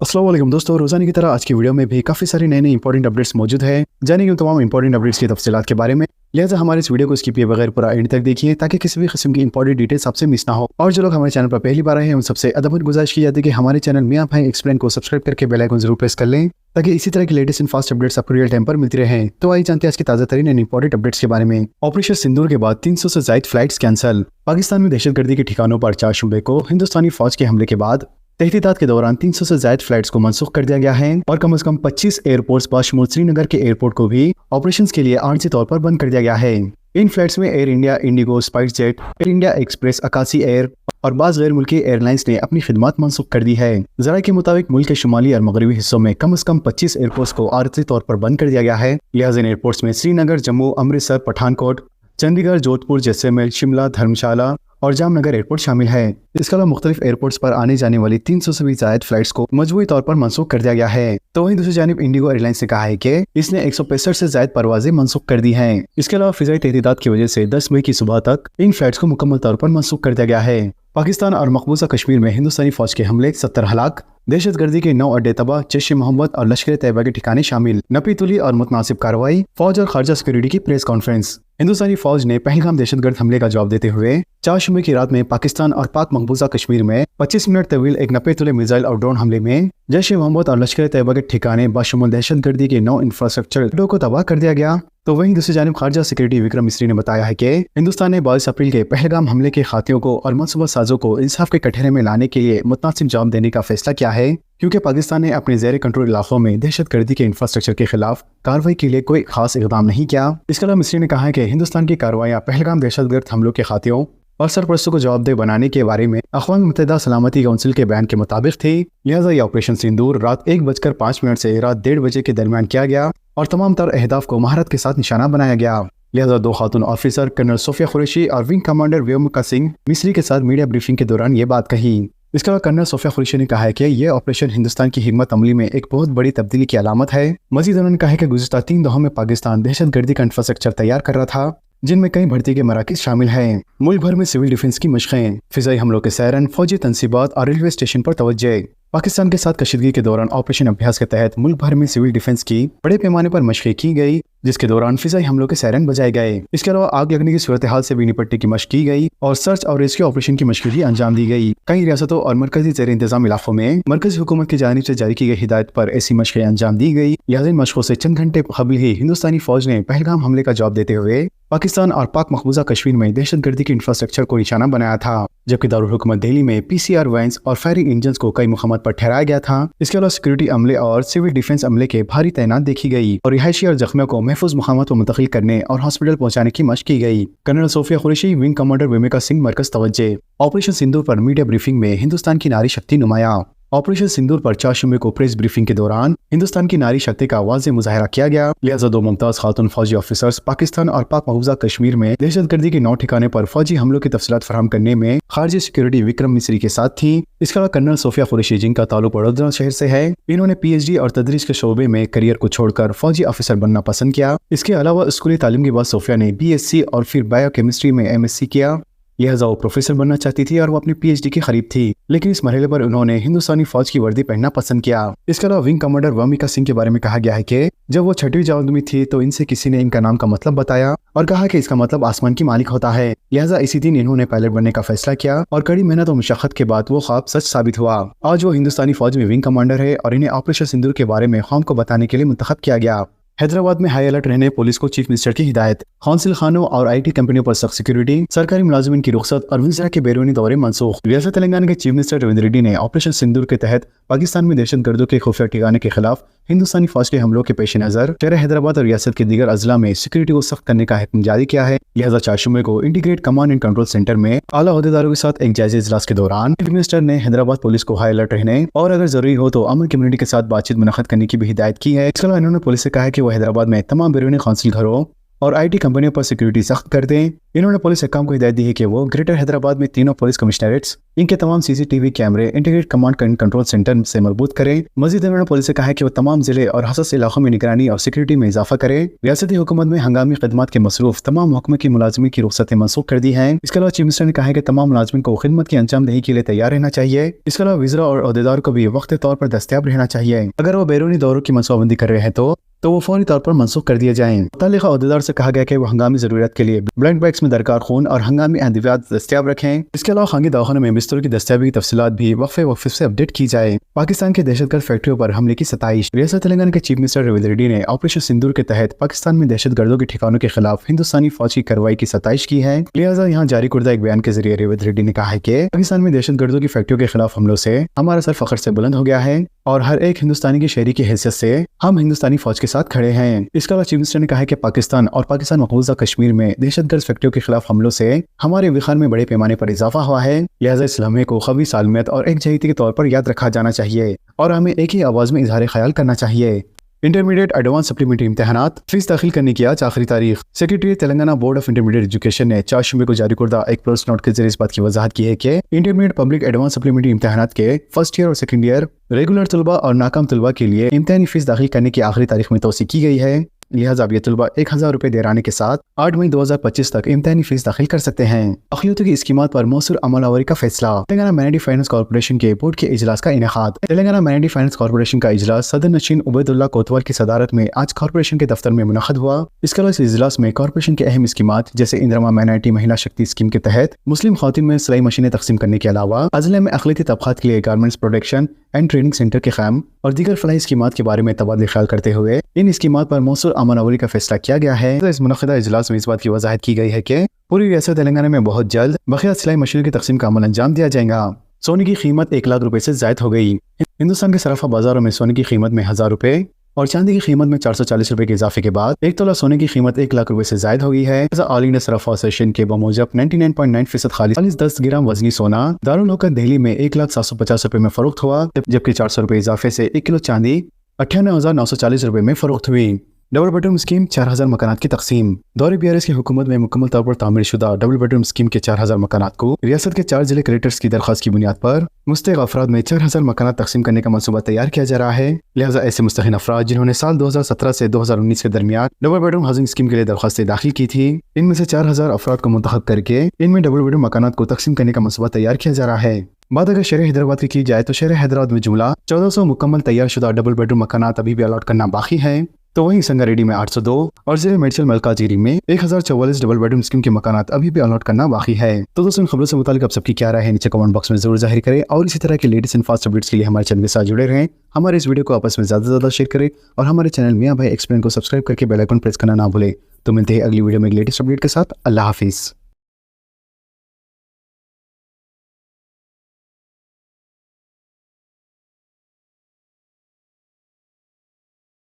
अस्सलाम वालेकुम दोस्तों, रोजाना की तरह आज की वीडियो में भी काफी सारी नए इंपॉर्टेंट अपडेट्स मौजूद है। जानेंगे उन तमाम इंपॉर्टेंट अपडेट्स की तफसीलात के बारे में। लिहाजा हमारे इस वीडियो को स्किप किए बगैर पूरा एंड तक देखिए ताकि किसी भी किस्म की इंपॉर्टेंट डिटेल्स आपसे मिस ना हो। और जो लोग हमारे चैनल पर पहली बार आए हैं उन सबसे अदबन गुजारिश की जाती है कि हमारे चैनल मियां भाई एक्सप्लेन को सब्सक्राइब करके बेल आइकन जरूर प्रेस कर लें ताकि इसी तरह की लेटेस्ट एंड फास्ट अपडेट्स आपको रियल टाइम पर मिलती रहे। तो आइए जानते हैं आज की ताजा तरीन एंड इंपॉर्टेंट अपडेट्स के बारे में। ऑपरेशन सिंदूर के बाद 300 से ज्यादा फ्लाइट्स कैंसिल। पाकिस्तान में दहशतगर्दी के ठिकानों पर 4 शुबे को हिंदुस्तानी फौज के हमले के बाद तहकीकात के दौरान 300 से ज्यादा फ्लाइट्स को मनसूख कर दिया गया है और कम से कम 25 एयरपोर्ट्स बशमूल श्रीनगर के एयरपोर्ट को भी ऑपरेशंस के लिए आर्जी तौर पर बंद कर दिया गया है। इन फ्लाइट्स में एयर इंडिया, इंडिगो, स्पाइस जेट, एयर इंडिया एक्सप्रेस, अकासी एयर और बाज़ गैर मुल्की एयरलाइंस ने अपनी खिदमत मनसूख कर दी है। जरा के मुताबिक मुल्क के शुमाली और मगरबी हिस्सों में कम से कम 25 एयरपोर्ट्स को आर्जी तौर पर बंद कर दिया गया है। लिहाजा इन एयरपोर्ट्स में श्रीनगर, जम्मू, अमृतसर, पठानकोट, चंडीगढ़, जोधपुर, जैसलमेर, शिमला, धर्मशाला और जामनगर एयरपोर्ट शामिल है। इसके अलावा मुख्तलिफ एयरपोर्ट्स पर आने जाने वाली 300 से भी ज्यादा फ्लाइट्स को मजबूरी तौर पर मनसूख कर दिया गया है। तो वहीं दूसरी जानिब इंडिगो एयरलाइंस ने कहा है कि इसने 165 से ज्यादा परवाजें मनसूख कर दी हैं। इसके अलावा फिजाई तहदीदात की वजह से 10 मई की सुबह तक इन फ्लाइट्स को मुकम्मल तौर पर मनसूख कर दिया गया है। पाकिस्तान और मकबूजा कश्मीर में हिंदुस्तानी फौज के हमले, 70 हलाक, दहशतगर्दी के 9 अड्डे तबाह, जैश ए मोहम्मद और लश्कर तैयबा के ठिकाने शामिल, नपी तुली और मुतनासिब कार्रवाई, फौज और खारजा सिक्योरिटी की प्रेस कॉन्फ्रेंस। हिंदुस्तानी फौज ने पहलगाम दहशतगर्द हमले का जवाब देते हुए 4 मई की रात में पाकिस्तान और पाक मकबूजा कश्मीर में 25 मिनट तवील एक 90 तुले मिसाइल और ड्रोन हमले में जैश ए मोहम्मद और लश्कर तैयबा के ठिकाने बशमूल दहशतगर्दी के 9 इंफ्रास्ट्रक्चर को तबाह कर दिया गया। तो वहीं दूसरी जानिब खारजा सिक्योरिटी विक्रम मिस्री ने बताया है कि हिंदुस्तान ने 22 अप्रैल के पहलगाम हमले के खातियों को और मनसूबा साजों को इंसाफ के कटहरे में लाने के लिए मुतनासिब जवाब देने का फैसला किया है, क्योंकि पाकिस्तान ने अपने ज़ेर कंट्रोल इलाकों में दहशतगर्दी के इंफ्रास्ट्रक्चर के खिलाफ कार्रवाई के लिए कोई खास इकदाम नहीं किया। इसके अलावा मिस्री ने कहा है कि हिंदुस्तान की कार्रवाइयाँ पहलगाम दहशतगर्द हमलों के खातियों और सरपरस्तों को जवाबदेह बनाने के बारे में अक़वाम मुत्तहिदा सलामती काउंसिल के बयान के मुताबिक थी। लिहाजा ये ऑपरेशन सिंदूर रात 1:05 से रात 1:30 बजे के दरमियान किया गया और तमाम तर अहदाफ को महारत के साथ निशाना बनाया गया। लिहाजा 2 खातून ऑफिसर कर्नल सोफिया कुरैशी और विंग कमांडर व्योमिका सिंह मिस्री के साथ मीडिया ब्रीफिंग के दौरान ये बात कही। इसके अलावा कर्नल सोफिया कुरैशी ने कहा है कि यह ऑपरेशन हिंदुस्तान की हिकमत अमली में एक बहुत बड़ी तब्दीली की अलामत है। मजीद उन्होंने कहा है कि गुज़िश्ता 3 दहाकों में पाकिस्तान दहशतगर्दी का इंफ्रास्ट्रक्चर तैयार कर रहा था, जिनमें कई भर्ती के मराकिज शामिल हैं। मुल्क भर में सिविल डिफेंस की मशक़ें, फिजाई हमलों के सैरन, फौजी तनसीबात और रेलवे स्टेशन पर तवज्जो। पाकिस्तान के साथ कशीदगी के दौरान ऑपरेशन अभ्यास के तहत मुल्क भर में सिविल डिफेंस की बड़े पैमाने पर मशक़ें की गई, जिसके दौरान फिजाई हमलों के सैरन बजाए गए। इसके अलावा आग लगने की सूरत हाल से भी निपटने की मशक़ की गई और सर्च और रेस्क्यू ऑपरेशन की मशक़ भी अंजाम दी गई। कई रियासतों और मरकजी ज़ेर इंतजाम इलाकों में मरकजी हुकूमत की जानिब से जारी की गई हिदायत पर ऐसी मशक़ें अंजाम दी गई। लिहाजा इन मशक़ों से चंद घंटे कबल ही हिंदुस्तानी फौज ने पहलगाम हमले का जवाब देते हुए पाकिस्तान और पाक मकबूजा कश्मीर में दहशतगर्दी के इंफ्रास्ट्रक्चर को निशाना बनाया था, जबकि दारुल हुकूमत दिल्ली में PCR वैन्स और फायरिंग इंजन को कई मुकामात पर ठहराया गया था। इसके अलावा सिक्योरिटी अमले और सिविल डिफेंस अमले के भारी तैनात देखी गई और रिहायशी और जख्मियों को महफूज मुकामात पर मुंतकिल करने और हॉस्पिटल पहुंचाने की मशक़ की गई। Colonel Sofiya Qureshi, wing commander Vyomika Singh मरकज तवज्जो। ऑपरेशन सिंदूर पर मीडिया ब्रीफिंग में हिंदुस्तान की नारी शक्ति नुमाया। ऑपरेशन सिंदूर पर 4 मई को प्रेस ब्रीफिंग के दौरान हिंदुस्तान की नारी शक्ति का वाज़ेह मुजाहरा किया गया। लिहाजा 2 मुमताज़ खातून फौजी ऑफिसर्स पाकिस्तान और पाक मकबूजा कश्मीर में दहशतगर्दी के 9 ठिकाने पर फौजी हमलों की तफसीलात फराहम करने में खारजी सिक्योरिटी विक्रम मिस्री के साथ थी। इसके अलावा कर्नल सोफिया कुरैशी, जिनका ताल्लुक वडोदरा शहर से है, इन्होंने PhD और तदरीस के शोबे में करियर को छोड़कर फौजी ऑफिसर बनना पसंद किया। इसके अलावा स्कूली तालीम के बाद सोफिया ने BSc और फिर बायोकेमिस्ट्री में MSc किया। लिहाजा वो प्रोफेसर बनना चाहती थी और वो अपनी PhD के करीब थी, लेकिन इस मरहले पर उन्होंने हिंदुस्तानी फौज की वर्दी पहनना पसंद किया। इसके अलावा विंग कमांडर व्योमिका सिंह के बारे में कहा गया है कि जब वो 6वीं जमात में थी तो इनसे किसी ने इनका नाम का मतलब बताया और कहा कि इसका मतलब आसमान की मालिक होता है। लिहाजा इसी दिन इन्होंने पायलट बनने का फैसला किया और कड़ी मेहनत और मुशक्कत के बाद वो ख्वाब सच साबित हुआ। आज वो हिंदुस्तानी फौज में विंग कमांडर है और इन्हें ऑपरेशन सिंदूर के बारे में कौम को बताने के लिए मुंतखब किया गया। हैदराबाद में हाई अलर्ट रहने पुलिस को चीफ मिनिस्टर की हिदायत। कौंसिल खानों और IT कंपनियों पर सख्त सिक्योरिटी, सरकारी मुलाजिमिन की रुखसत और वज़रा के बैरूनी दौरे मनसूख। रियासत तेलंगाना के चीफ मिनिस्टर रविंद्र रेड्डी ने ऑपरेशन सिंदूर के तहत पाकिस्तान में दहशतगर्दों के खुफिया ठिकाने के खिलाफ हिंदुस्तानी फौज के हमलों के पेश नजर शहर हैदराबाद और रियासत के दीगर अजला में सिक्योरिटी को सख्त करने का हुक्म जारी किया है। लिहाजा 4 मई को integrate command and control centre में आला ओहदेदारों के साथ एक जायजे इजलास के दौरान चीफ मिनिस्टर ने हैदराबाद पुलिस को हाई अलर्ट रहने और अगर जरूरी हो तो अमन कम्युनिटी के साथ बातचीत मुनक़द करने की भी हिदायत की है। इसके अलावा इन्होंने पुलिस से कहा है कि वो हैदराबाद में तमाम बैरूनी कौंसिल घरों और IT कंपनियों पर सिक्योरिटी सख्त कर दें। इन्होंने पुलिस हुकाम को हिदायत दी है कि वो ग्रेटर हैदराबाद में तीनों पुलिस कमिश्नरेट्स, इनके तमाम CCTV कैमरे integrated command and control centre से मजबूत करें। मजीद इन्होंने पुलिस से कहा है कि वो तमाम जिले और हसास इलाकों में निगरानी और सिक्योरिटी में इजाफा करें। रियासती हुकूमत में हंगामी खदमात के मसरूफ तमाम महकमे की मुलाजमी की रुखसतें मनसूख कर दी हैं। इसके अलावा चीफ मिनिस्टर ने कहा है कि तमाम मुलाजमिन को खिदमत की अंजाम दही के लिए तैयार रहना चाहिए। इसके अलावा वज़रा और अहदेदार को भी वक्त तौर पर दस्तयाब रहना चाहिए। अगर वो बैरूनी दौरों की मनसूबाबंदी कर रहे हैं तो वो फौरी तौर पर मनसूख कर दिए जाएं। मुतल्लिका अहदेदार से कहा गया कि वो हंगामी जरूरत के लिए ब्लड बैंक्स में दरकार खून और हंगामी अद्वियात दस्तयाब रखें। इसके अलावा खानगी दवाखानों में बिस्तरों की दस्तयाबी की तफसीलात भी वक्फे से अपडेट की जाए। पाकिस्तान के दहशतगर्द फैक्ट्रियों पर हमले की सताइश। रियासत तेलंगाना के चीफ मिनिस्टर रेवंत रेड्डी ने ऑपरेशन सिंदूर के तहत पाकिस्तान में दहशतगर्दों के ठिकानों के खिलाफ हिंदुस्तानी फौज की कार्रवाई की सताइश की है। लिहाजा यहाँ जारी करदा एक बयान के जरिए रेवंत रेड्डी ने कहा है कि पाकिस्तान में दहशतगर्दों की फैक्ट्रियों के खिलाफ हमलों से हमारा सर फख्र से बुलंद हो गया है और हर एक हिंदुस्तानी की शहरी की हैसियत से हम हिंदुस्तानी फौज के साथ खड़े हैं। इसके अलावा चीफ मिनिस्टर ने कहा है कि पाकिस्तान और पाकिस्तान मकबूजा कश्मीर में दहशतगर्द फैक्ट्रियों के खिलाफ हमलों से हमारे विखार में बड़े पैमाने पर इजाफा हुआ है। लिहाजा इस लम्हे को कवी सालमियत और एकजहती के तौर पर याद रखा जाना चाहिए और हमें एक ही आवाज में इजहार ख्याल करना चाहिए। इंटरमीडिएट एडवांस सप्लीमेंट्री इम्तहानात फीस दाखिल करने की आज आखिरी तारीख। Secretary Telangana board of intermediate education ने 4 शुबे को जारी करदा एक प्रेस नोट के जरिए इस बात की वजाहत की है कि इंटरमीडिएट पब्लिक एडवांस सप्लीमेंट्री इम्तहानात के फर्स्ट ईयर और सेकंड ईयर रेगुलर तलबा और नाकाम तलबा के लिए इम्तहानी फीस दाखिल करने की आखिरी तारीख में तोसी की गई है। लिहाजा अब ये तलबा 1000 रुपए देराने के साथ 8 मई 2025 तक इम्तहानी फीस दाखिल कर सकते हैं। अखिलतों की स्कीमात पर मौसूर अमलावरी का फैसला। तेलंगाना माइनॉरिटी फाइनेंस कॉर्पोरेशन के बोर्ड के इजलास का इनेकाद। तेलंगाना माइनॉरिटी फाइनेंस कॉर्पोरेशन का इजलास सदर नशीन उबैदुल्ला कोतवाल की सदारत में आज कॉर्पोरेशन के दफ्तर में मुनअक्कद हुआ। इसके अलावा इस इजलास में कॉर्पोरेशन के अहम स्कीमात जैसे इंदिरा माइनॉरिटी महिला शक्ति स्कीम के तहत मुस्लिम खवातीन में सिलाई मशीनें तकसीम करने के अलावा अजले में अक़लियती तबक़ात के लिए garments production and training centre के क़याम और दीगर फलाही स्कीमात के बारे में तबादला ख्याल करते हुए इन स्कीमात पर मौसूर अमलावरी का फैसला किया गया है। तो इस मुनक़्क़िदा इजलास में इस बात की वजाहत की गई है कि पूरी रियासत तेलंगाना में बहुत जल्द बक़िया सिलाई मशीनों की तकसीम का अमल अंजाम दिया जाएगा। सोने की कीमत 1 लाख रुपए से ज़ायद हो गई। हिंदुस्तान के सराफा बाजारों में सोने की कीमत में 1000 रुपए और चांदी की कीमत में 440 रुपए के इजाफे के बाद 1 तोला सोने की कीमत 1 लाख रुपए से ज़ायद हो गई है। ऑल इंडिया सराफा एसोसिएशन के बमूजब 99.9% खालिस 10 ग्राम वजनी सोना दारुल हुकूमत दिल्ली में 1,750 रुपए में फरोख्त हुआ, जबकि 400 रुपए इजाफे से 1 किलो चांदी 98,940 रुपए में फरोख्त हुई। डबल बेडरूम स्कीम 4000 मकानात की तकसीम। दौरे BRS की हुकूमत में मुकम्मल तौर पर तामीर शुदा डबल बेडरूम स्कीम के 4000 मकानात को रियासत के 4 जिले कलेक्टर्स की दरख्वास्त की बुनियाद पर मुस्तहिक अफराद में 4000 मकानात तकसीम करने का मनसूबा तैयार किया जा रहा है। लिहाजा ऐसे मुस्तहिक अफराद जिन्होंने साल 2017 से 2019 के दरमियान डबल बेडरूम हाउसिंग स्कीम के लिए दरख्वास्तें दाखिल की थी, इनमें से 4000 अफराद को मुंतखब करके इनमें डबल बेडरूम मकानात को तकसीम करने का मनसूबा तैयार किया जा रहा है। बात अगर शहर हैदराबाद की जाए तो शहर हैदराबाद में जुमला 1400 मुकम्मल तैयार शुदा डबल बेडरूम मकानात अभी भी अलॉट करना बाकी है। तो वहीं संगारेड्डी में 802 और जिले मेडचल मलकाजीरी में 1044 डबल बेडरूम स्कीम के मकानात अभी भी अलॉट करना बाकी है। तो दोस्तों इन खबरों से मुतालिक आप सबकी क्या राय है नीचे कमेंट बॉक्स में जरूर जाहिर करें और इसी तरह के लेटेस्ट एंड फास्ट अपडेट्स के लिए हमारे चैनल के साथ जुड़े रहें। हमारे इस वीडियो को आपस में ज़्यादा शेयर करें और हमारे चैनल मियां भाई एक्सप्लेन को सब्सक्राइब करके बेल आइकन प्रेस करना ना भूलें। तो मिलते हैं अगली वीडियो में एक लेटेस्ट अपडेट के साथ। अल्लाह हाफिज़।